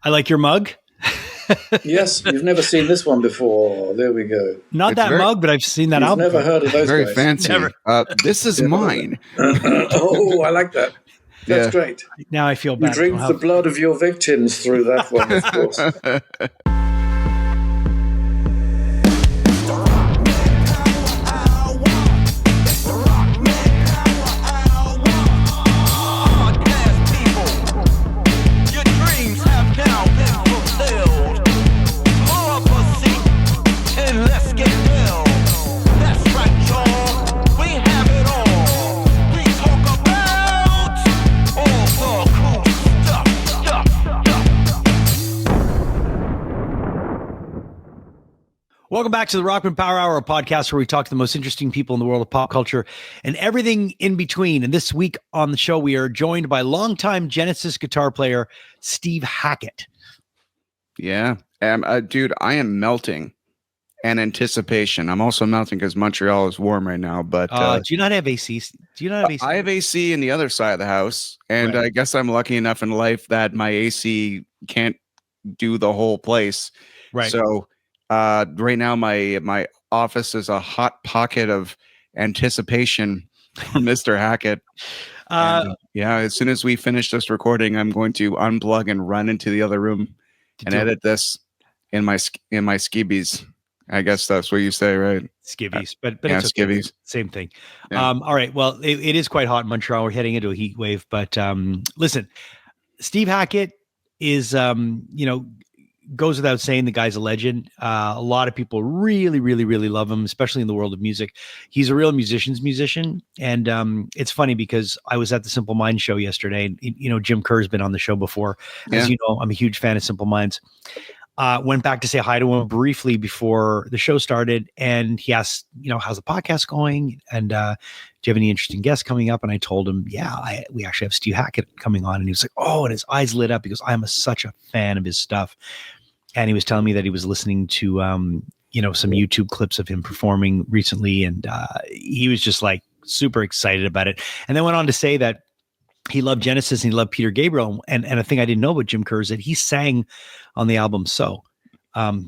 I like your mug. Yes, you've never seen this one before. There we go. Not that mug, but I've seen that album. You've never heard of those very guys. Fancy. This is mine. Oh, I like that. That's great. Now I feel bad. You drink the blood of your victims through that one, of course. Welcome back to the Rockman Power Hour, a podcast where we talk to the most interesting people in the world of pop culture and everything in between. And this week on the show, we are joined by longtime Genesis guitar player, Steve Hackett. Yeah. Dude, I am melting in anticipation. I'm also melting because Montreal is warm right now. But do you not have AC? Do you not have AC? I have AC in the other side of the house. And I guess I'm lucky enough in life that my AC can't do the whole place. Right. So right now, my office is a hot pocket of anticipation from Mr. Hackett. As soon as we finish this recording, I'm going to unplug and run into the other room and edit this in my skibbies. I guess that's what you say, right? Skivvies, but yeah, it's okay. skivvies. Same thing. Yeah. All right. Well, it is quite hot in Montreal. We're heading into a heat wave, but listen, Steve Hackett is, goes without saying, the guy's a legend. A lot of people really, really, really love him, especially in the world of music. He's a real musician's musician. And it's funny because I was at the Simple Minds show yesterday. And, Jim Kerr's been on the show before. As you know, I'm a huge fan of Simple Minds. Went back to say hi to him briefly before the show started. And he asked, how's the podcast going? And do you have any interesting guests coming up? And I told him, we actually have Steve Hackett coming on. And he was like, oh, and his eyes lit up because I'm such a fan of his stuff. And he was telling me that he was listening to, some YouTube clips of him performing recently. And he was just like super excited about it. And then went on to say that he loved Genesis and he loved Peter Gabriel. And a thing I didn't know about Jim Kerr is that he sang on the album So.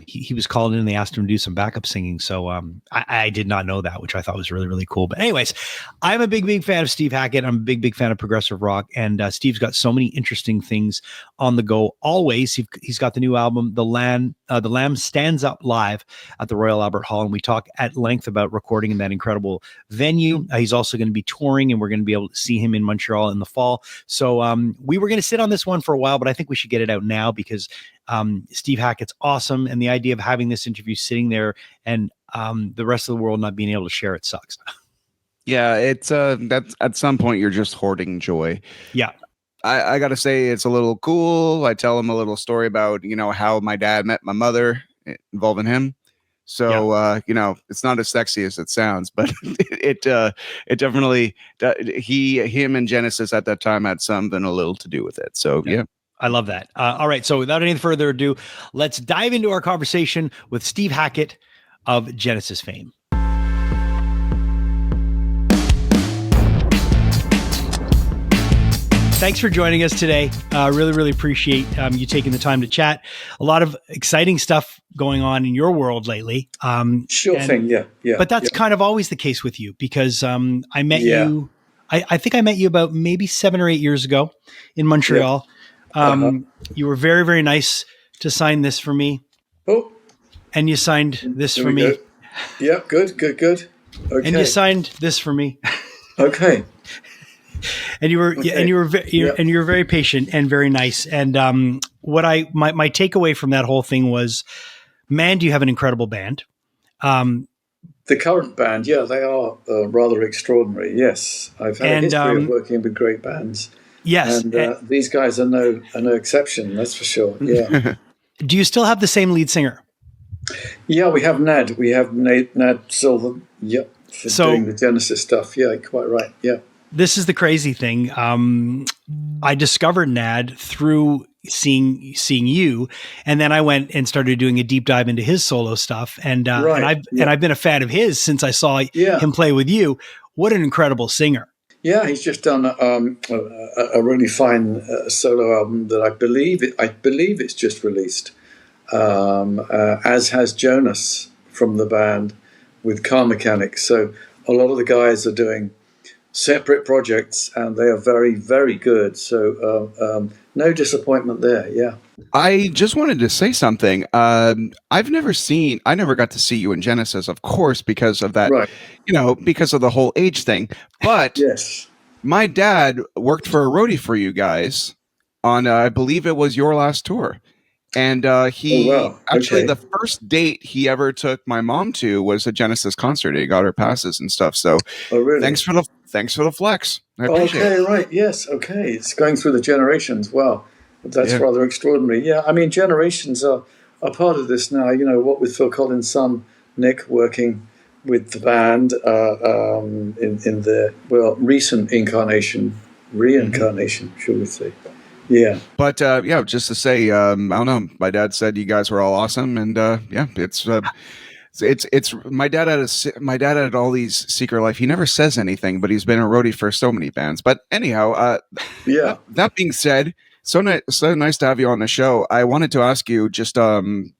He was called in and they asked him to do some backup singing. So I did not know that, which I thought was really, really cool. But anyways, I'm a big, big fan of Steve Hackett. I'm a big, big fan of progressive rock. And Steve's got so many interesting things on the go always. He's got the new album, The Lamb Stands Up, live at the Royal Albert Hall. And we talk at length about recording in that incredible venue. He's also going to be touring and we're going to be able to see him in Montreal in the fall. So we were going to sit on this one for a while, but I think we should get it out now because Steve Hackett's awesome. And the idea of having this interview sitting there and the rest of the world not being able to share it sucks. Yeah, it's that's at some point you're just hoarding joy. Yeah. I got to say it's a little cool. I tell him a little story about, how my dad met my mother involving him. So, it's not as sexy as it sounds, but it definitely, him and Genesis at that time had something a little to do with it. So, yeah. I love that. All right. So without any further ado, let's dive into our conversation with Steve Hackett of Genesis fame. Thanks for joining us today. Really, really appreciate you taking the time to chat. A lot of exciting stuff going on in your world lately. Sure thing. Yeah. But that's kind of always the case with you because I met you. I think I met you about maybe 7 or 8 years ago in Montreal. You were very, very nice to sign this for me. Oh, and you signed this for me. Yeah, good. Okay. And you signed this for me. Okay. And you were very patient and very nice. And my takeaway from that whole thing was, man, do you have an incredible band? The current band, they are rather extraordinary. Yes, I've had a history of working with great bands. Yes, and these guys are no exception. That's for sure. Yeah. Do you still have the same lead singer? Yeah, we have Nad. We have Nad Silver. Yep, for doing the Genesis stuff. Yeah, quite right. Yeah. This is the crazy thing. I discovered Nad through seeing you, and then I went and started doing a deep dive into his solo stuff. And I've been a fan of his since I saw him play with you. What an incredible singer! Yeah, he's just done a really fine solo album that I believe it's just released, as has Jonas from the band with Car Mechanics. So a lot of the guys are doing separate projects, and they are very, very good. So no disappointment there. Yeah. I just wanted to say something. I never got to see you in Genesis, of course, because of that, Right. because of the whole age thing. But Yes. my dad worked for a roadie for you guys on, I believe it was your last tour. And he Oh, wow. actually, Okay. the first date he ever took my mom to was a Genesis concert. He got her passes and stuff. So Oh, really? thanks for the flex. I appreciate it. Okay, right. Yes. Okay. It's going through the generations. Wow. That's rather extraordinary. Yeah. I mean, generations are part of this now. What with Phil Collins' son, Nick, working with the band in the, recent reincarnation, shall we say. Yeah. But just to say, I don't know. My dad said you guys were all awesome, and it's my dad had all these secret life. He never says anything, but he's been a roadie for so many bands. But anyhow, Yeah. that being said, so nice to have you on the show. I wanted to ask you just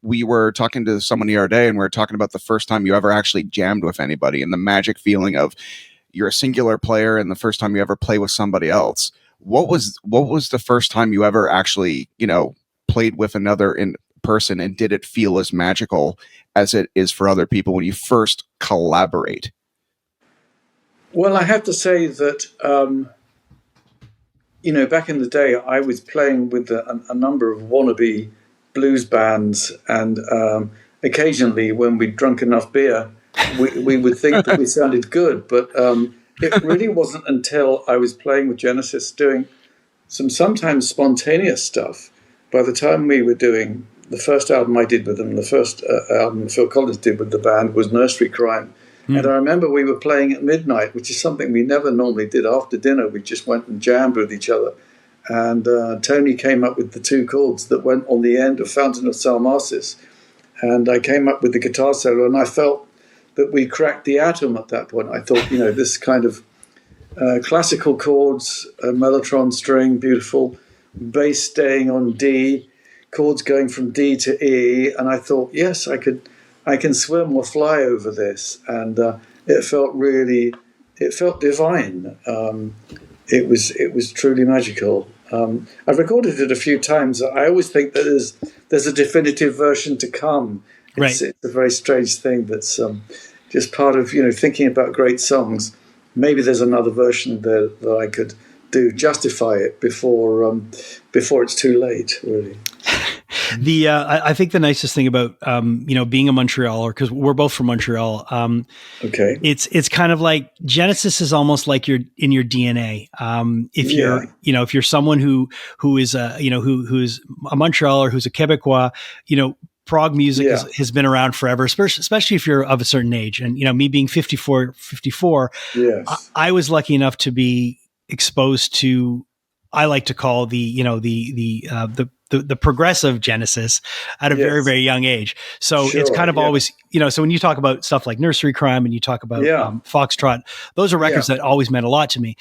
we were talking to someone the other day, and we were talking about the first time you ever actually jammed with anybody and the magic feeling of you're a singular player and the first time you ever play with somebody else. What was the first time you ever actually, played with another in person, and did it feel as magical as it is for other people when you first collaborate? Well, I have to say that, back in the day, I was playing with a number of wannabe blues bands, and occasionally, when we'd drunk enough beer, we would think that we sounded good. But it really wasn't until I was playing with Genesis, doing some sometimes spontaneous stuff. By the time we were doing the first album I did with them, the first album Phil Collins did with the band was Nursery Crime. And I remember we were playing at midnight, which is something we never normally did after dinner. We just went and jammed with each other. And Tony came up with the two chords that went on the end of Fountain of Salmacis. And I came up with the guitar solo, and I felt that we cracked the atom at that point. I thought, this kind of classical chords, a mellotron string, beautiful, bass staying on D, chords going from D to E, and I thought, yes, I can swim or fly over this, and it felt divine. It was truly magical. I've recorded it a few times. I always think that there's a definitive version to come. It's a very strange thing that's just part of thinking about great songs. Maybe there's another version that I could justify it before it's too late, really. I think the nicest thing about being a Montrealer, because we're both from Montreal. Okay, it's kind of like Genesis is almost like you're in your DNA. If you're someone who is who's a Montrealer, who's a Quebecois, prog music has been around forever, especially if you're of a certain age. And me being 54, yes, I was lucky enough to be exposed to, I like to call the progressive Genesis at a very, very young age. So it's kind of always, so when you talk about stuff like Nursery Crime and you talk about Foxtrot, those are records that always meant a lot to me.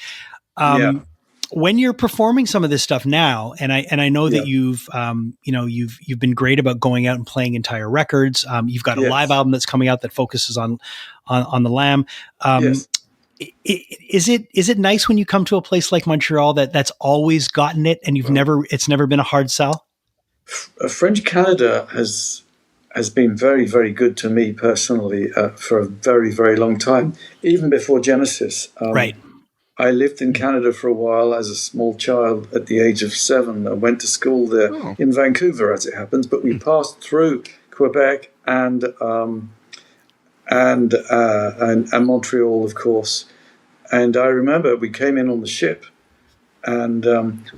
When you're performing some of this stuff now, and I know that you've been great about going out and playing entire records. You've got a live album that's coming out that focuses on the Lamb. Is it nice when you come to a place like Montreal that's always gotten it, and it's never been a hard sell? French Canada has been very, very good to me personally for a very, very long time, even before Genesis. Right. I lived in Canada for a while as a small child at the age of 7. I went to school there in Vancouver, as it happens, but we passed through Quebec and Montreal, of course. And I remember we came in on the ship, and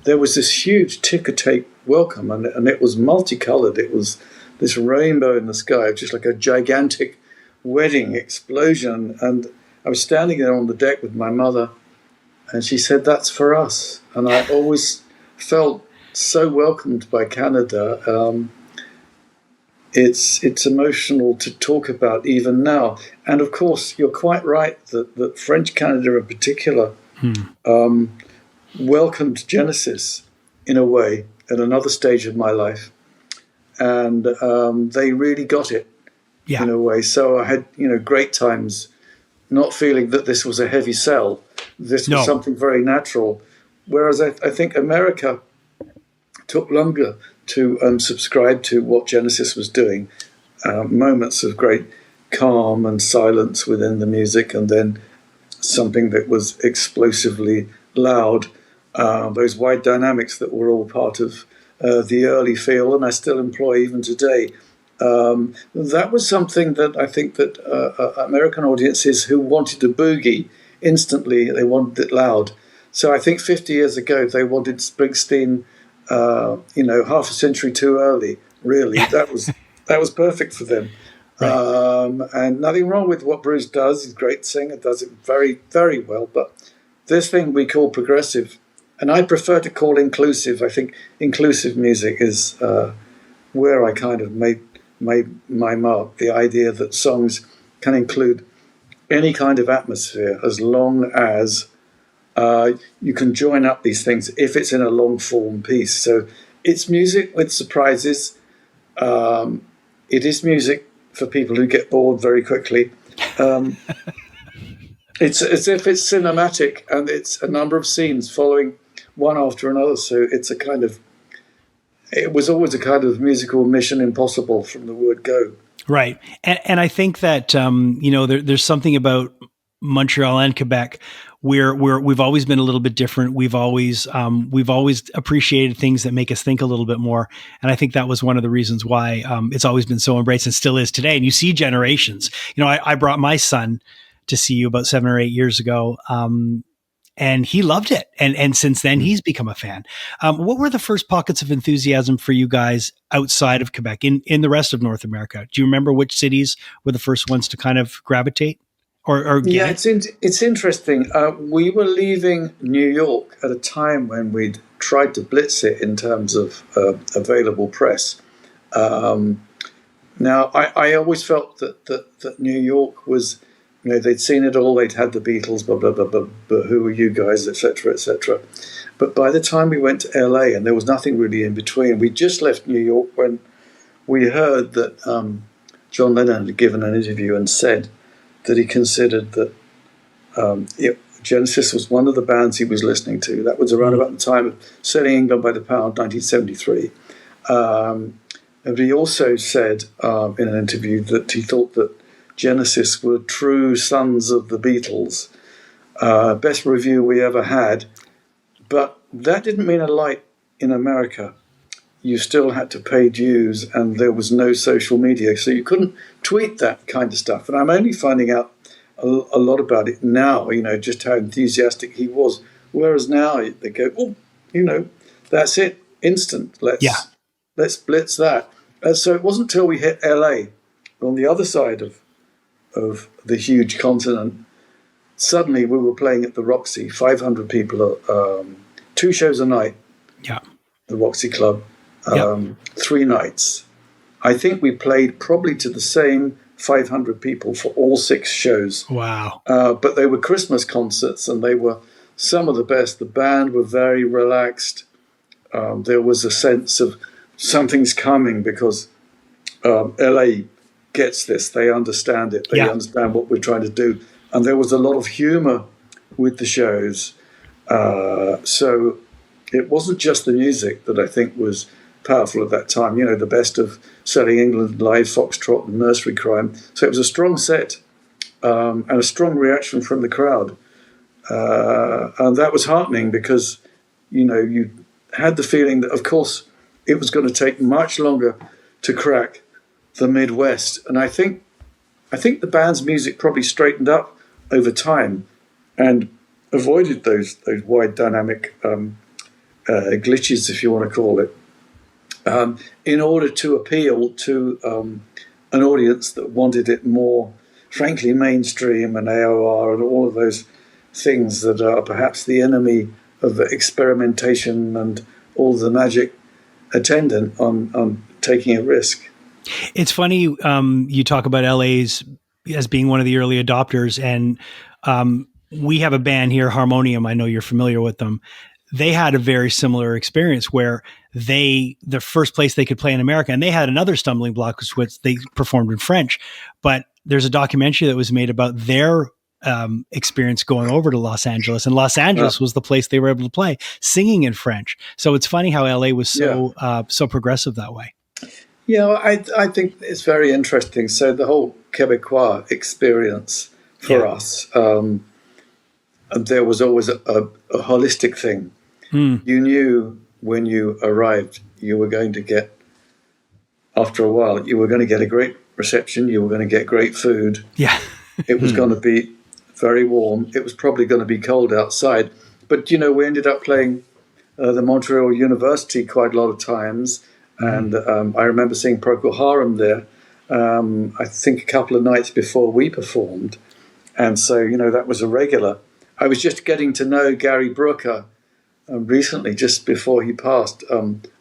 there was this huge ticker tape welcome, and it was multicolored. It was this rainbow in the sky, just like a gigantic wedding explosion. And I was standing there on the deck with my mother, and she said, "That's for us." And I always felt so welcomed by Canada. It's emotional to talk about even now. And of course, you're quite right that French Canada in particular welcomed Genesis in a way at another stage of my life, and they really got it in a way. So I had great times, not feeling that this was a heavy sell. This was something very natural. Whereas I think America took longer to subscribe to what Genesis was doing. Moments of great calm and silence within the music, and then something that was explosively loud. Those wide dynamics that were all part of the early feel, and I still employ even today. That was something that I think that American audiences who wanted to boogie instantly, they wanted it loud. So I think 50 years ago they wanted Springsteen, half a century too early. Really, that was perfect for them. Right. And nothing wrong with what Bruce does. He's a great singer, does it very, very well. But this thing we call progressive, and I prefer to call inclusive. I think inclusive music is where I kind of made my mark. The idea that songs can include any kind of atmosphere as long as you can join up these things if it's in a long form piece. So it's music with surprises. It is music for people who get bored very quickly. It's as if it's cinematic, and it's a number of scenes following one after another. So it was always a kind of musical mission impossible from the word go. Right. And I think that, there's something about Montreal and Quebec where we've always been a little bit different. We've always appreciated things that make us think a little bit more. And I think that was one of the reasons why it's always been so embraced and still is today. And you see generations. I brought my son to see you about 7 or 8 years ago. And he loved it. And since then, he's become a fan. What were the first pockets of enthusiasm for you guys outside of Quebec in the rest of North America? Do you remember which cities were the first ones to kind of gravitate or get it? It's interesting. We were leaving New York at a time when we'd tried to blitz it in terms of available press. Now, I always felt that New York was... they'd seen it all. They'd had the Beatles, blah, blah, blah, blah, but who are you guys, etc., etc. But by the time we went to LA, and there was nothing really in between, we just left New York when we heard that John Lennon had given an interview and said that he considered that Genesis was one of the bands he was listening to. That was around about the time of Selling England by the Pound, 1973. And he also said in an interview that he thought that Genesis were true sons of the Beatles. Best review we ever had. But that didn't mean a light in America. You still had to pay dues, and there was no social media, so you couldn't tweet that kind of stuff. And I'm only finding out a lot about it now, just how enthusiastic he was. Whereas now they go, that's it, instant. Let's blitz that. So it wasn't until we hit LA on the other side of the huge continent, suddenly we were playing at the Roxy, 500 people, 2 shows a night. Yeah, the Roxy Club, 3 nights. I think we played probably to the same 500 people for all 6 shows. Wow! But they were Christmas concerts, and they were some of the best. The band were very relaxed. There was a sense of something's coming because LA gets this. They understand it. They understand what we're trying to do. And there was a lot of humor with the shows. So it wasn't just the music that I think was powerful at that time. The best of Selling England Live, Foxtrot, and Nursery Crime. So it was a strong set and a strong reaction from the crowd. And that was heartening because, you had the feeling that, of course, it was going to take much longer to crack the Midwest. And I think the band's music probably straightened up over time and avoided those wide dynamic glitches, if you want to call it, in order to appeal to an audience that wanted it more, frankly, mainstream and AOR and all of those things that are perhaps the enemy of experimentation and all the magic attendant on taking a risk. It's funny, you talk about LA's as being one of the early adopters, and we have a band here, Harmonium. I know you're familiar with them. They had a very similar experience where the first place they could play in America, and they had another stumbling block, which they performed in French. But there's a documentary that was made about their experience going over to Los Angeles, and Los Angeles was the place they were able to play singing in French. So it's funny how LA was so progressive that way. Yeah, I think it's very interesting. So the whole Quebecois experience for us, there was always a holistic thing. You knew when you arrived, you were going to get, after a while, you were going to get a great reception. You were going to get great food. Yeah. It was going to be very warm. It was probably going to be cold outside. But, we ended up playing the Montreal University quite a lot of times. And I remember seeing Procol Harum there, I think a couple of nights before we performed. And so, that was a regular. I was just getting to know Gary Brooker recently, just before he passed.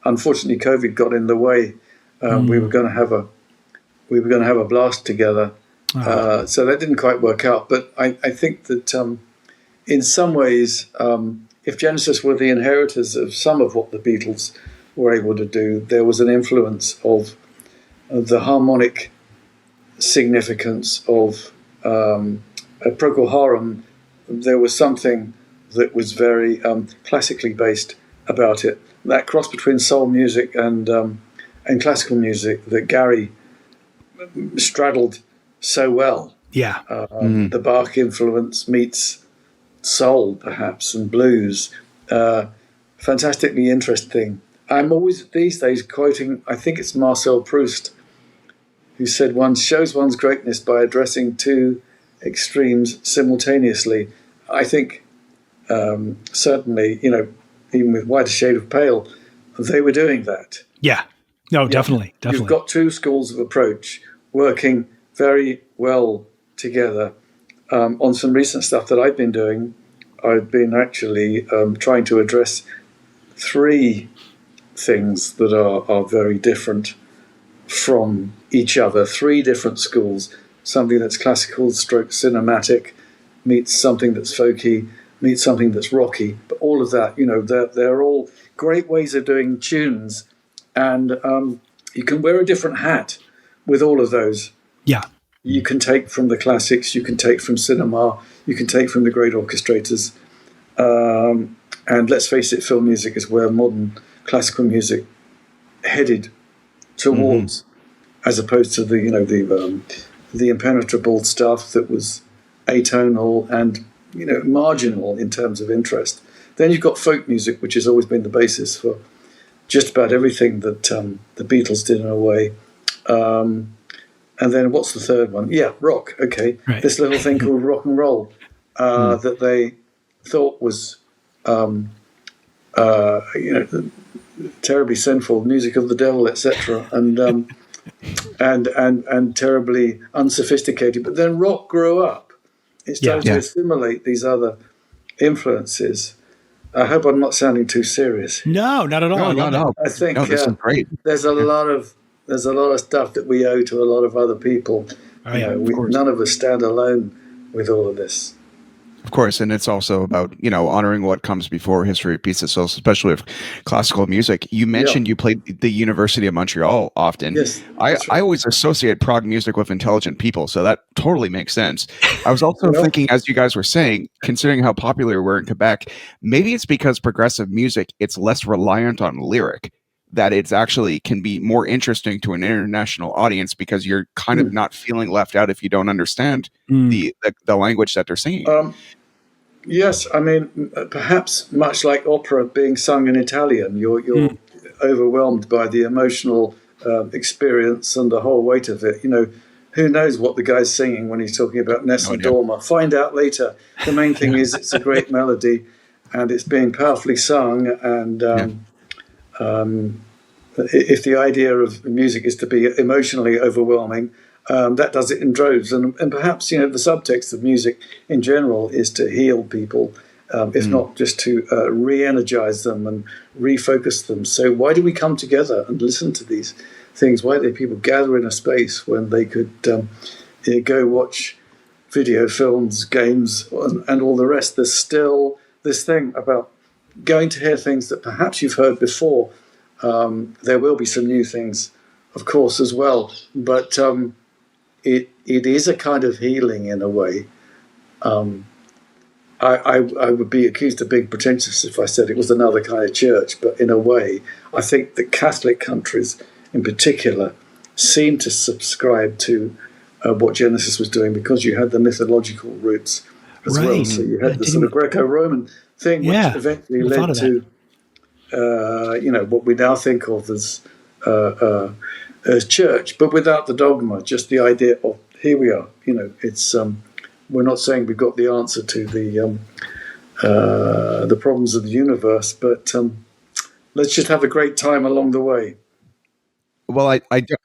Unfortunately, COVID got in the way. We were going to have a blast together. So that didn't quite work out. But I think that in some ways, if Genesis were the inheritors of some of what the Beatles were able to do, there was an influence of the harmonic significance of Procol Harum. There was something that was very classically based about it. That cross between soul music and classical music that Gary straddled so well. Yeah. The Bach influence meets soul, perhaps, and blues. Fantastically interesting. I'm always these days quoting, I think it's Marcel Proust, who said one shows one's greatness by addressing two extremes simultaneously. I think certainly, even with White a Shade of Pale, they were doing that. Yeah. No, definitely. You've got two schools of approach working very well together. On some recent stuff that I've been doing, I've been actually trying to address three things that are very different from each other. Three different schools. Something that's classical stroke cinematic meets something that's folky, meets something that's rocky. But all of that, they're all great ways of doing tunes. And you can wear a different hat with all of those. Yeah. You can take from the classics, you can take from cinema, you can take from the great orchestrators. And let's face it, film music is where modern classical music headed towards, as opposed to the impenetrable stuff that was atonal and marginal in terms of interest. Then you've got folk music, which has always been the basis for just about everything that the Beatles did in a way. And then what's the third one? Yeah, rock. Okay, right. This little thing called rock and roll that they thought was terribly sinful, music of the devil, etc., and terribly unsophisticated. But then rock grew up. It started to assimilate these other influences. I hope I'm not sounding too serious. No, not at all. No. I think this is great. There's a lot of stuff that we owe to a lot of other people. None of us stand alone with all of this. Of course, and it's also about, honoring what comes before history repeats itself, especially with classical music. You mentioned you played the University of Montreal often. Yes, I always associate prog music with intelligent people, so that totally makes sense. I was also thinking, as you guys were saying, considering how popular we're in Quebec, maybe it's because progressive music, it's less reliant on lyric, that it's actually can be more interesting to an international audience because you're kind of not feeling left out if you don't understand the language that they're singing. Yes, I mean, perhaps much like opera being sung in Italian, you're overwhelmed by the emotional experience and the whole weight of it. Who knows what the guy's singing when he's talking about Nessun Dorma? Find out later. The main thing is it's a great melody and it's being powerfully sung. And if the idea of music is to be emotionally overwhelming, that does it in droves. And perhaps, the subtext of music in general is to heal people, if not just to re-energize them and refocus them. So why do we come together and listen to these things? Why do people gather in a space when they could go watch video films, games, and all the rest. There's still this thing about going to hear things that perhaps you've heard before. There will be some new things, of course, as well. But it is a kind of healing in a way. I would be accused of being pretentious if I said it was another kind of church. But in a way, I think that Catholic countries in particular seem to subscribe to what Genesis was doing, because you had the mythological roots as well. So you had the sort of Greco-Roman thing, which eventually led to what we now think of as church, but without the dogma, just the idea of here we are. It's we're not saying we've got the answer to the problems of the universe, but let's just have a great time along the way. Well,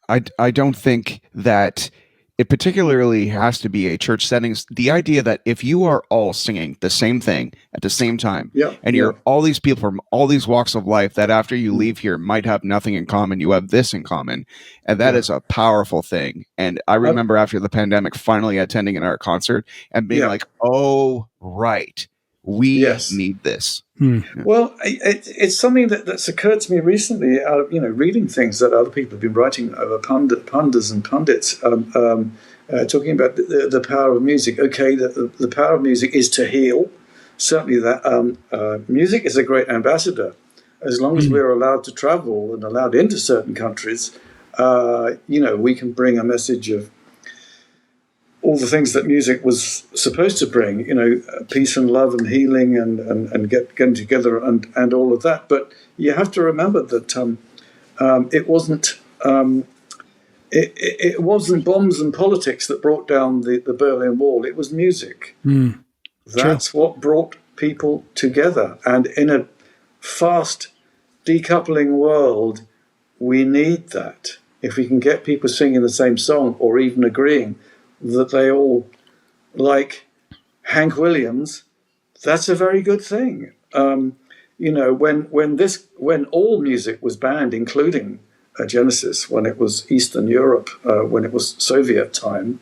I don't think that it particularly has to be a church setting. The idea that if you are all singing the same thing at the same time, and you're all these people from all these walks of life that after you leave here might have nothing in common, you have this in common, and that is a powerful thing. And I remember after the pandemic finally attending an art concert and being like, oh, right, we need this. Well, it's something that's occurred to me recently. Reading things that other people have been writing over pundits and pundits, talking about the power of music. Okay, the power of music is to heal. Certainly, that music is a great ambassador. As long as we're allowed to travel and allowed into certain countries, we can bring a message of all the things that music was supposed to bring, peace and love and healing and getting together and all of that. But you have to remember that it wasn't bombs and politics that brought down the Berlin Wall. It was music. That's what brought people together. And in a fast decoupling world, we need that. If we can get people singing the same song or even agreeing that they all like Hank Williams, that's a very good thing. When all music was banned, including Genesis, when it was Eastern Europe, when it was Soviet time,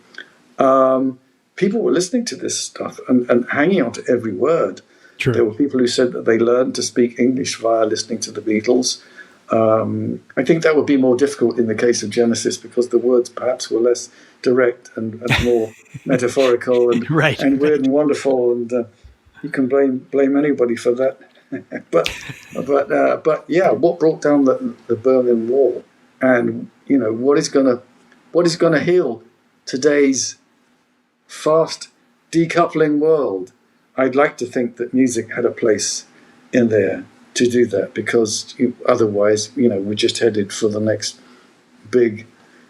people were listening to this stuff and hanging on to every word. There were people who said that they learned to speak English via listening to the Beatles. I think that would be more difficult in the case of Genesis, because the words perhaps were less direct and more metaphorical and weird and wonderful, and you can blame anybody for that. but what brought down the Berlin Wall, and what is going to heal today's fast decoupling world? I'd like to think that music had a place in there to do that, because otherwise, we're just headed for the next big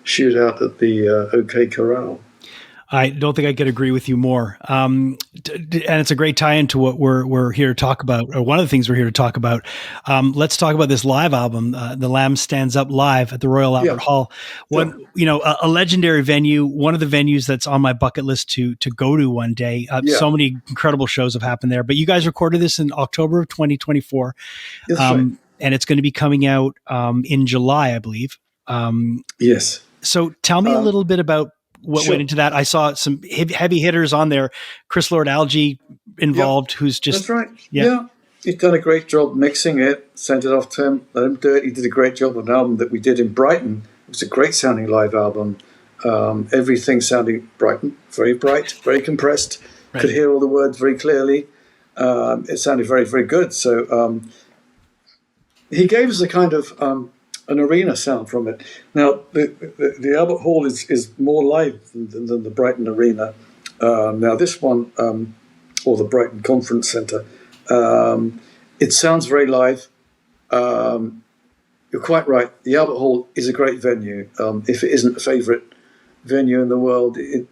shootout at the OK Corral. I don't think I could agree with you more. And it's a great tie-in to what we're here to talk about, or one of the things we're here to talk about. Let's talk about this live album, The Lamb Stands Up Live at the Royal Albert Hall. A legendary venue, one of the venues that's on my bucket list to go to one day. So many incredible shows have happened there. But you guys recorded this in October of 2024. And it's going to be coming out in July, I believe. Yes. So tell me a little bit about what went into that. I saw some heavy hitters on there. Chris Lord-Alge involved, who's just... That's right. Yeah. He's done a great job mixing it, sent it off to him, let him do it. He did a great job on an album that we did in Brighton. It was a great sounding live album. Everything sounding Brighton, very bright, very compressed. Could hear all the words very clearly. It sounded very, very good. So he gave us a kind of... an arena sound from it. Now, the Albert Hall is more live than the Brighton Arena. Now, this one, or the Brighton Conference Centre, it sounds very live. You're quite right. The Albert Hall is a great venue. If it isn't a favourite venue in the world, it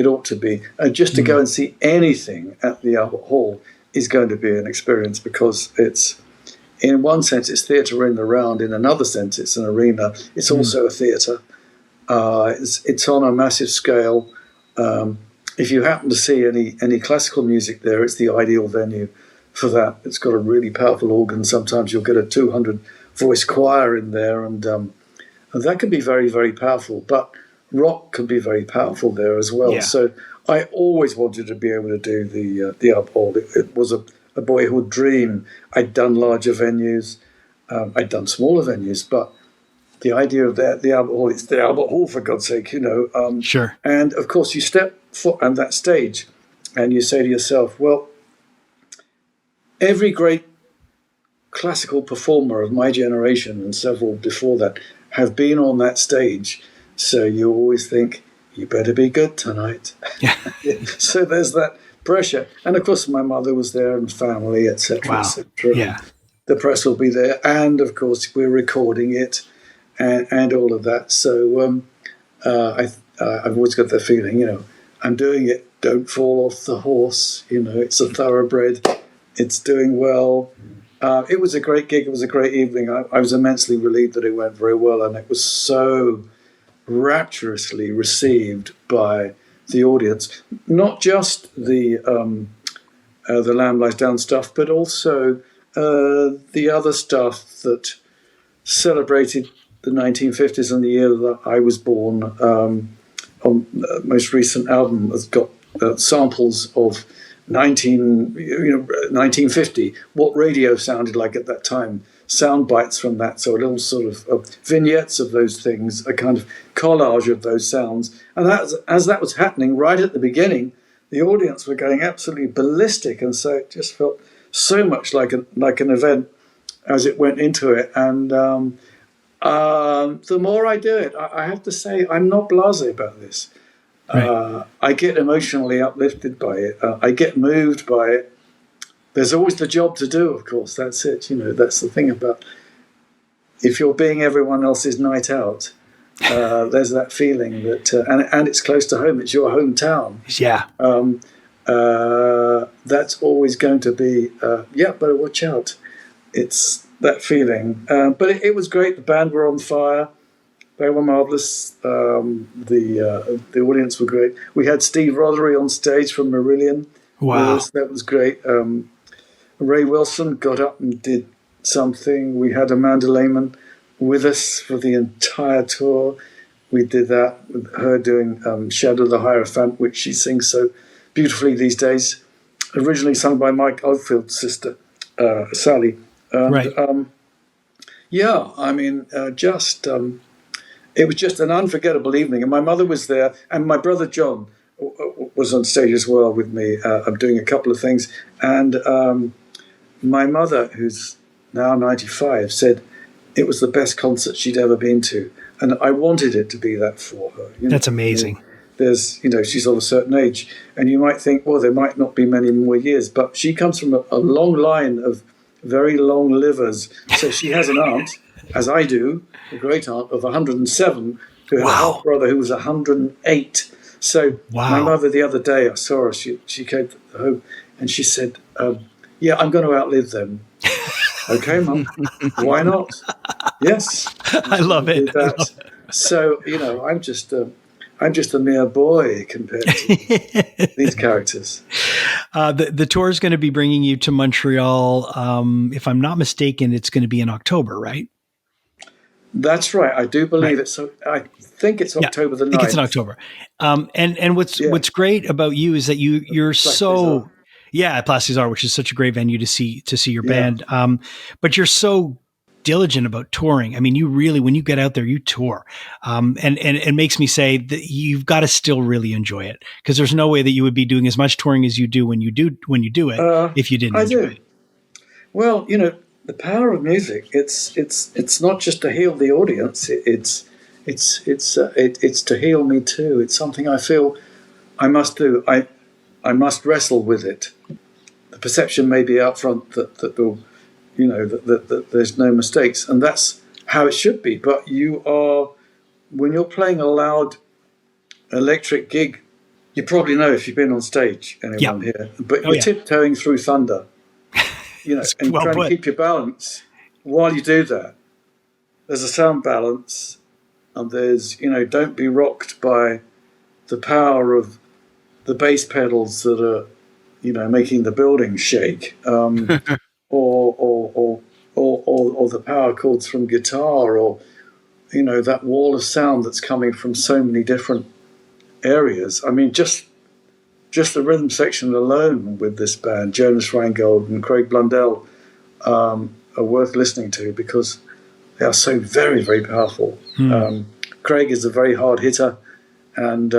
ought to be. And just to go and see anything at the Albert Hall is going to be an experience, because it's... In one sense, it's theatre in the round. In another sense, it's an arena. It's also a theatre. It's on a massive scale. If you happen to see any classical music there, it's the ideal venue for that. It's got a really powerful organ. Sometimes you'll get a 200-voice choir in there, and that can be very, very powerful. But rock can be very powerful there as well. Yeah. So I always wanted to be able to do the Albert Hall. It was a boyhood dream. I'd done larger venues, I'd done smaller venues, but the idea of the Albert Hall, it's the Albert Hall for God's sake, Sure. And of course, you step foot on that stage, and you say to yourself, well, every great classical performer of my generation and several before that have been on that stage. So you always think, you better be good tonight. Yeah. So there's that pressure. And of course, my mother was there and family, etc., Wow. etc. Yeah. The press will be there. And of course, we're recording it and all of that. So I've always got the feeling, I'm doing it. Don't fall off the horse. It's a thoroughbred. It's doing well. It was a great gig. It was a great evening. I was immensely relieved that it went very well, and it was so rapturously received by the audience. Not just the Lamb Lies Down stuff, but also the other stuff that celebrated the 1950s and the year that I was born. On the most recent album has got samples of 1950, what radio sounded like at that time, sound bites from that, so a little sort of vignettes of those things, a kind of collage of those sounds. And as that was happening right at the beginning, the audience were going absolutely ballistic, and so it just felt so much like an event as it went into it. And the more I do it, I have to say I'm not blasé about this. Right. I get emotionally uplifted by it. I get moved by it. There's always the job to do, of course. That's it. That's the thing about if you're being everyone else's night out, there's that feeling that, and it's close to home. It's your hometown. Yeah. That's always going to be, better watch out. It's that feeling. But it was great. The band were on fire. They were marvellous. The audience were great. We had Steve Rothery on stage from Marillion. Wow. That was great. Ray Wilson got up and did something. We had Amanda Lehman with us for the entire tour. We did that with her doing Shadow of the Hierophant, which she sings so beautifully these days. Originally sung by Mike Oldfield's sister, Sally. And, right. It was just an unforgettable evening, and my mother was there, and my brother John was on stage as well with me. I'm doing a couple of things, and my mother, who's now 95, said it was the best concert she'd ever been to, and I wanted it to be that for her. That's amazing. There's, she's of a certain age, and you might think, well, there might not be many more years, but she comes from a long line of very long livers, so she has an aunt, as I do, a great aunt of 107, who had a half brother who was 108. So my mother, the other day, I saw her, she came home, and she said, I'm going to outlive them. Okay, Mum, why not? Yes. I love it. So, I'm just a mere boy compared to these characters. The tour is going to be bringing you to Montreal. If I'm not mistaken, it's going to be in October, right? That's right. I do believe it. So I think it's October the 9th. I think it's in October. And what's great about you is that you're so Place des Arts, which is such a great venue to see your band. But you're so diligent about touring. I mean, you really, when you get out there, you tour. And it makes me say that you've got to still really enjoy it, because there's no way that you would be doing as much touring as you do when you do it if you didn't enjoy it. Well, the power of music, it's not just to heal the audience, it's to heal me too. It's something I feel I must do. I must wrestle with it. The perception may be out front that there's no mistakes, and that's how it should be. But when you're playing a loud electric gig, you probably know if you've been on stage, anyone here, but you're tiptoeing through thunder, and trying to keep your balance while you do that. There's a sound balance, and there's, don't be rocked by the power of the bass pedals that are, making the building shake, or the power chords from guitar, or that wall of sound that's coming from so many different areas. I mean, just the rhythm section alone with this band, Jonas Reingold and Craig Blundell, are worth listening to because they are so very, very powerful. Craig is a very hard hitter, and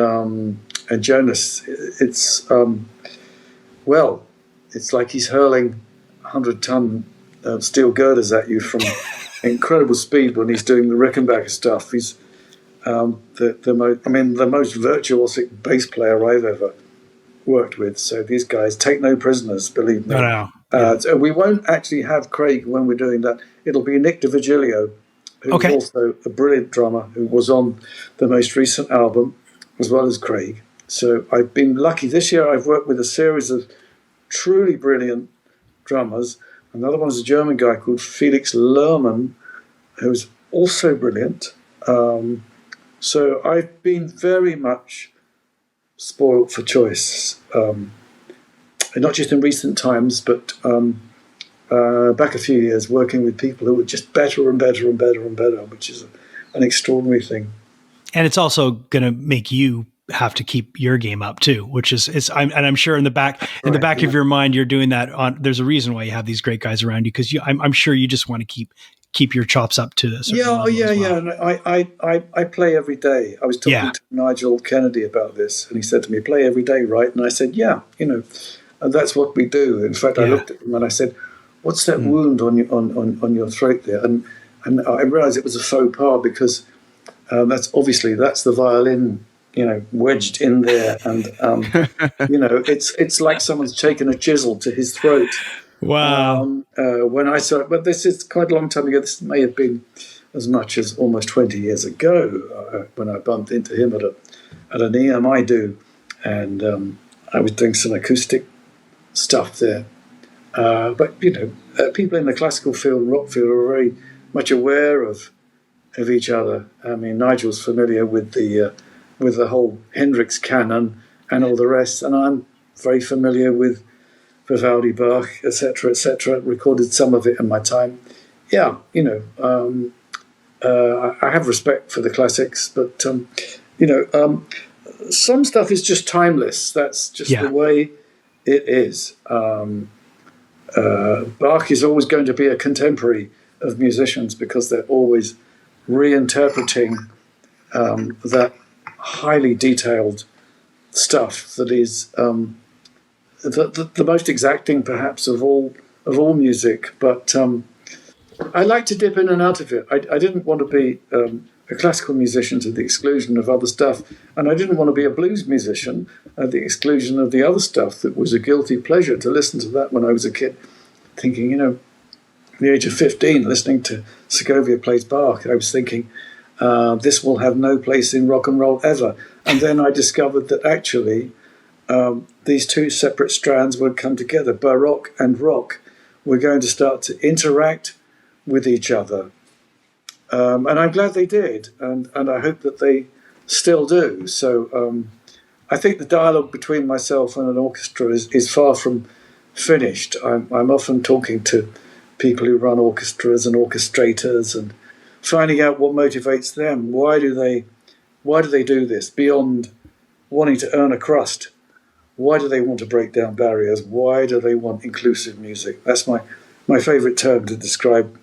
Jonas, it's like he's hurling 100-ton steel girders at you from incredible speed when he's doing the Rickenbacker stuff. He's the most virtuosic bass player I've ever worked with. So these guys take no prisoners, believe me. So we won't actually have Craig when we're doing that. It'll be Nick DiVigilio, who's also a brilliant drummer, who was on the most recent album, as well as Craig. So I've been lucky. This year I've worked with a series of truly brilliant drummers. Another one's a German guy called Felix Lerman, who's also brilliant. So I've been very much spoiled for choice, not just in recent times, but back a few years, working with people who were just better and better and better and better, which is an extraordinary thing. And it's also going to make you have to keep your game up too, which I'm sure in the back of your mind, you're doing that there's a reason why you have these great guys around you, because I'm sure you just want to keep your chops up to this. Yeah. I play every day. I was talking to Nigel Kennedy about this, and he said to me, "Play every day, right?" And I said, "Yeah, and that's what we do." In fact, I looked at him and I said, "What's that wound on your throat there?" And I realized it was a faux pas because that's the violin, wedged in there, and it's like someone's taken a chisel to his throat. Wow. When I saw it, but this is quite a long time ago. This may have been as much as almost 20 years ago when I bumped into him at an EMI do, and I was doing some acoustic stuff there. But people in the classical field and rock field are very much aware of each other. I mean, Nigel's familiar with the whole Hendrix canon and all the rest, and I'm very familiar with Vivaldi, Bach, etc., etc. Recorded some of it in my time. Yeah, I have respect for the classics, but some stuff is just timeless. That's just the way it is. Bach is always going to be a contemporary of musicians because they're always reinterpreting that highly detailed stuff that is the most exacting, perhaps, of all music. But I like to dip in and out of it. I didn't want to be a classical musician to the exclusion of other stuff, and I didn't want to be a blues musician at the exclusion of the other stuff that was a guilty pleasure to listen to that when I was a kid, thinking, at the age of 15, listening to Segovia plays Bach, I was thinking, this will have no place in rock and roll ever. And then I discovered that actually these two separate strands would come together. Baroque and rock were going to start to interact with each other. And I'm glad they did, and I hope that they still do. So I think the dialogue between myself and an orchestra is far from finished. I'm often talking to people who run orchestras and orchestrators and finding out what motivates them. Why do they do this beyond wanting to earn a crust? Why do they want to break down barriers? Why do they want inclusive music? That's my favorite term to describe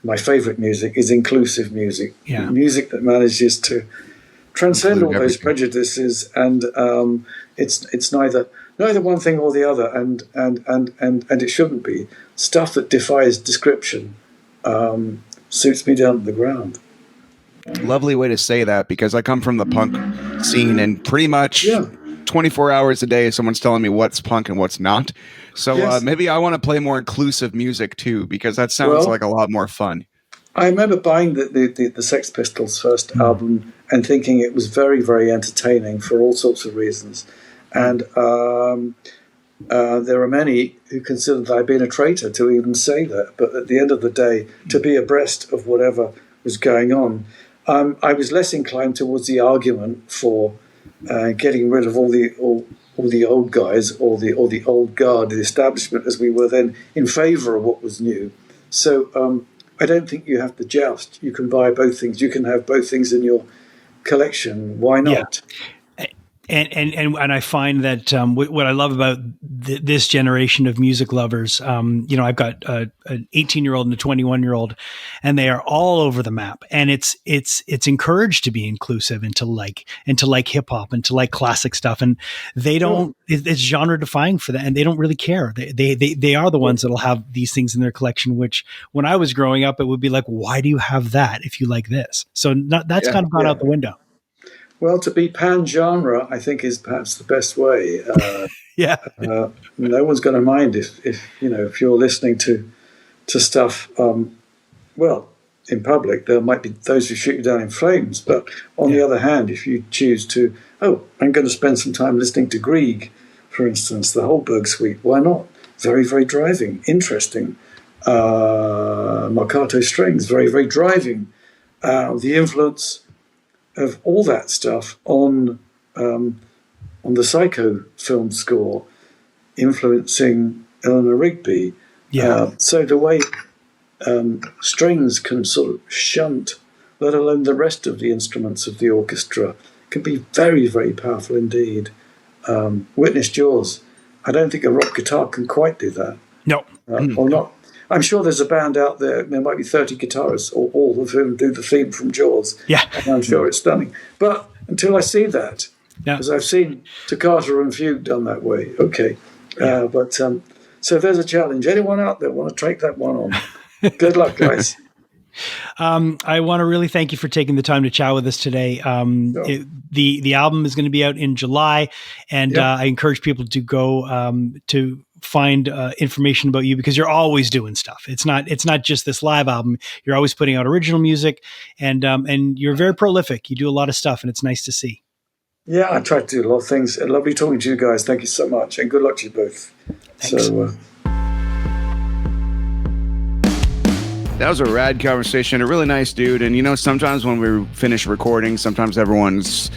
my favorite music is inclusive music. Yeah. Music that manages to transcend all those prejudices, and it's neither one thing or the other, and it shouldn't be. Stuff that defies description suits me down to the ground. Lovely way to say that, because I come from the punk scene, and pretty much 24 hours a day someone's telling me what's punk and what's not. So maybe I want to play more inclusive music too, because that sounds like a lot more fun. I remember buying the Sex Pistols' first album and thinking it was very, very entertaining for all sorts of reasons. And there are many who consider that I've been a traitor to even say that. But at the end of the day, to be abreast of whatever was going on, I was less inclined towards the argument for getting rid of all the old guys or the old guard, the establishment as we were then, in favour of what was new. So I don't think you have to joust. You can buy both things. You can have both things in your collection. Why not? And I find that what I love about this generation of music lovers, I've got an 18-year-old and a 21-year-old, and they are all over the map. And it's encouraged to be inclusive and to like hip hop and to like classic stuff. And they don't. It's genre defying for that, and they don't really care. They are the ones that'll have these things in their collection. Which when I was growing up, it would be like, why do you have that if you like this? So that's kind of gone out the window. Well, to be pan-genre, I think, is perhaps the best way. No one's going to mind if you're listening to stuff. In public, there might be those who shoot you down in flames. But on the other hand, if you choose to, I'm going to spend some time listening to Grieg, for instance, the Holberg Suite. Why not? Very, very driving, interesting. Marcato strings, very, very driving. The influence of all that stuff on the Psycho film score, influencing Eleanor Rigby. So the way strings can sort of shunt, let alone the rest of the instruments of the orchestra, can be very, very powerful indeed. Witness Jaws. I don't think a rock guitar can quite do that. No. Or not. I'm sure there's a band out there might be 30 guitarists, all of whom do the theme from Jaws. Yeah. And I'm sure it's stunning. But until I see that, because I've seen Toccata and Fugue done that way, okay. So there's a challenge. Anyone out there want to take that one on? Good luck, guys. I want to really thank you for taking the time to chat with us today. The album is going to be out in July, and I encourage people to go to find information about you, because you're always doing stuff. It's not just this live album. You're always putting out original music, and you're very prolific. You do a lot of stuff, and it's nice to see. Yeah, I try to do a lot of things. Lovely talking to you guys. Thank you so much, and good luck to you both. Thanks. That was a rad conversation. A really nice dude. And sometimes when we finish recording, sometimes everyone's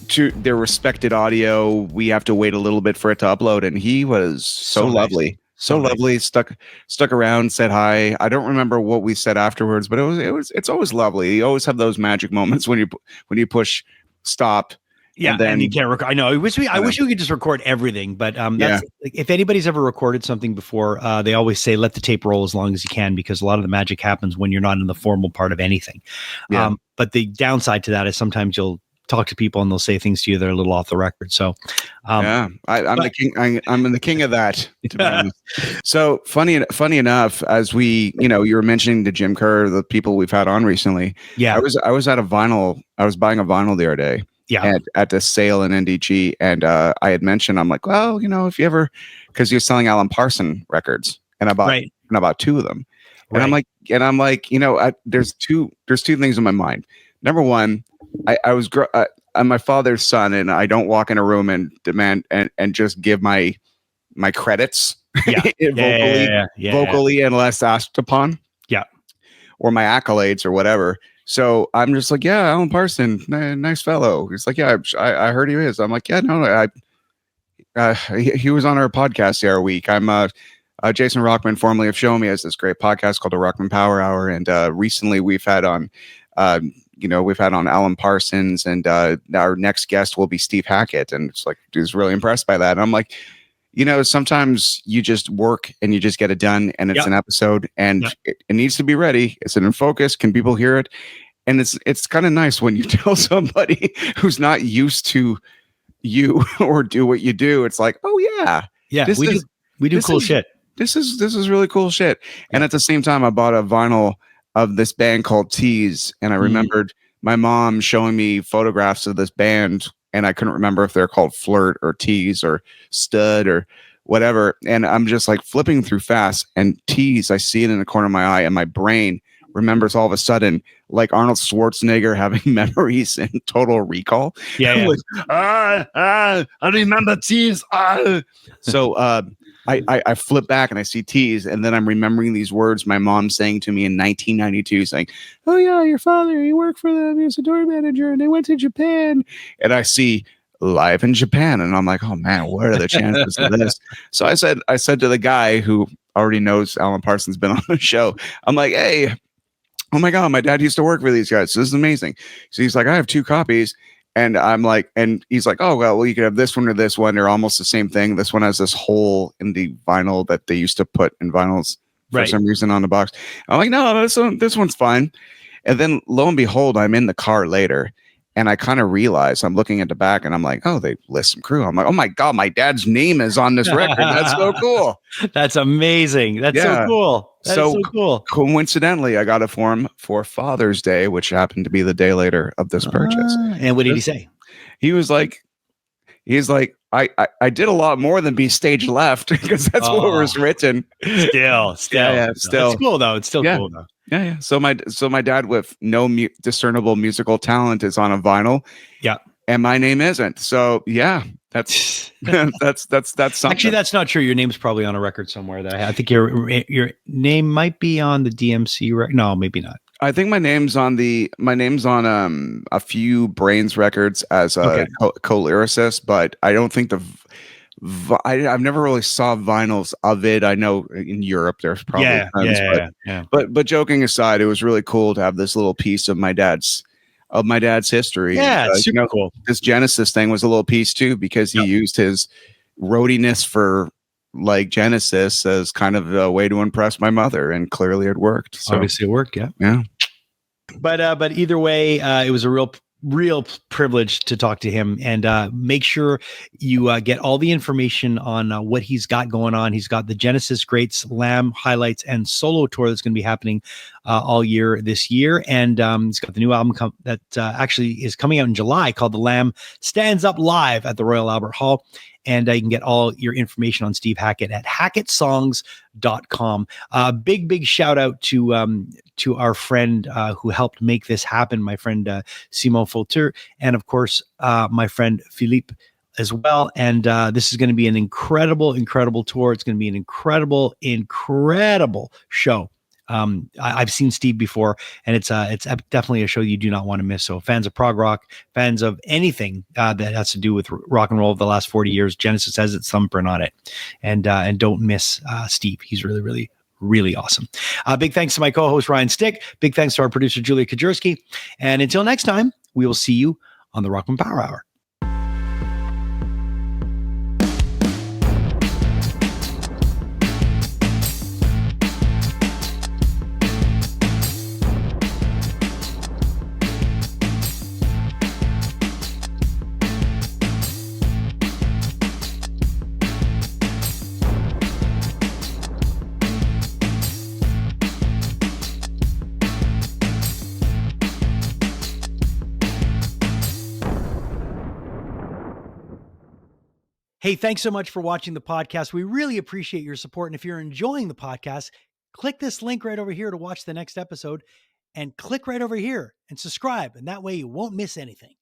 to their respected audio, we have to wait a little bit for it to upload. And he was so lovely. Nice. So lovely. Nice. Stuck around, said hi. I don't remember what we said afterwards, but it's always lovely. You always have those magic moments when you push stop. Yeah, and you can't record. I know. I wish we could just record everything, but that's like, if anybody's ever recorded something before, they always say let the tape roll as long as you can, because a lot of the magic happens when you're not in the formal part of anything. Yeah. But the downside to that is sometimes you'll talk to people and they'll say things to you that are a little off the record. So, I'm the king. I'm the king of that. To be honest. So funny enough, as we, you were mentioning the Jim Kerr, the people we've had on recently. Yeah, I was at a vinyl. I was buying a vinyl the other day. Yeah, at the sale in NDG, and I had mentioned, I'm like, well, if you ever, because he was selling Alan Parsons records, and I bought two of them, and I'm like, there's two things in my mind. Number one, I'm my father's son, and I don't walk in a room and demand and just give my credits, vocally unless asked upon, or my accolades or whatever. So I'm just like, yeah, Alan Parsons, nice fellow. He's like, yeah, I heard he is. I'm like, yeah, no, he was on our podcast the other week. I'm Jason Rockman, formerly of Show Me, has this great podcast called the Rockman Power Hour, and recently we've had on, Alan Parsons, and our next guest will be Steve Hackett, and it's like, dude's really impressed by that. And I'm like, sometimes you just work and you just get it done, and it's an episode, and it needs to be ready. It's in focus. Can people hear it? And it's kind of nice when you tell somebody who's not used to you or do what you do. It's like, oh yeah, we do cool shit. This is really cool shit. And at the same time, I bought a vinyl of this band called Tease, and I remembered my mom showing me photographs of this band, and I couldn't remember if they're called Flirt or Tease or Stud or whatever. And I'm just like flipping through fast, and Tease, I see it in the corner of my eye, and my brain remembers all of a sudden, like Arnold Schwarzenegger having memories in Total Recall. Yeah. Like, I remember Tease. So I flip back and I see Tease, and then I'm remembering these words my mom saying to me in 1992, saying, oh yeah, your father, he worked for them, he was a tour manager, and they went to Japan. And I see Live in Japan, and I'm like, oh man, what are the chances of this? So I said to the guy who already knows Alan Parsons been on the show, I'm like, hey, oh my God, my dad used to work for these guys. So this is amazing. So he's like, I have 2 copies. And I'm like, and he's like, oh, well, you could have this one or this one. They're almost the same thing. This one has this hole in the vinyl that they used to put in vinyls for Right. some reason on the box. I'm like, no, this one's fine. And then lo and behold, I'm in the car later. And I kind of realize I'm looking at the back and I'm like, oh, they list some crew. I'm like, oh my God, my dad's name is on this record. That's so cool. That's amazing. That's so Yeah. cool. That is So so cool. coincidentally, I got it for him for Father's Day, which happened to be the day later of this purchase. And what did he say? He was like, I did a lot more than be stage left because that's what was written. Still. Yeah, still. It's cool though. It's still Yeah. cool though. Yeah. So my dad with no discernible musical talent is on a vinyl. Yeah. And my name isn't. So yeah, that's that's something. Actually, that's not true. Your name's probably on a record somewhere. I think your name might be on the DMC record. No, maybe not. I think my name's on a few Brains records as a co-lyricist, but I don't think I've never really saw vinyls of it. I know in Europe there's probably tons, but joking aside, it was really cool to have this little piece of my dad's history. Yeah, it's super cool. This Genesis thing was a little piece too, because he used his roadiness for like Genesis as kind of a way to impress my mother, and clearly it worked. So obviously it worked. Yeah. But either way, it was a real privilege to talk to him, and make sure you get all the information on what he's got going on. He's got the Genesis Greats, Lamb Highlights, and solo tour that's going to be happening all year this year. And he's got the new album that actually is coming out in July called The Lamb Stands Up Live at the Royal Albert Hall. And you can get all your information on Steve Hackett at hackettsongs.com. Big shout out to our friend who helped make this happen, my friend Simon Faulteur, and of course my friend Philippe as well. And this is going to be an incredible tour. It's going to be an incredible show. I've seen Steve before, and it's definitely a show you do not want to miss. So fans of prog rock, fans of anything that has to do with rock and roll of the last 40 years, Genesis has its thumbprint on it, and don't miss Steve. He's really awesome. Big thanks to my co-host Ryan Stick. Big thanks to our producer Julia Kajerski. And until next time, we will see you on the Rockman Power Hour. Hey, thanks so much for watching the podcast. We really appreciate your support. And if you're enjoying the podcast, click this link right over here to watch the next episode, and click right over here and subscribe. And that way you won't miss anything.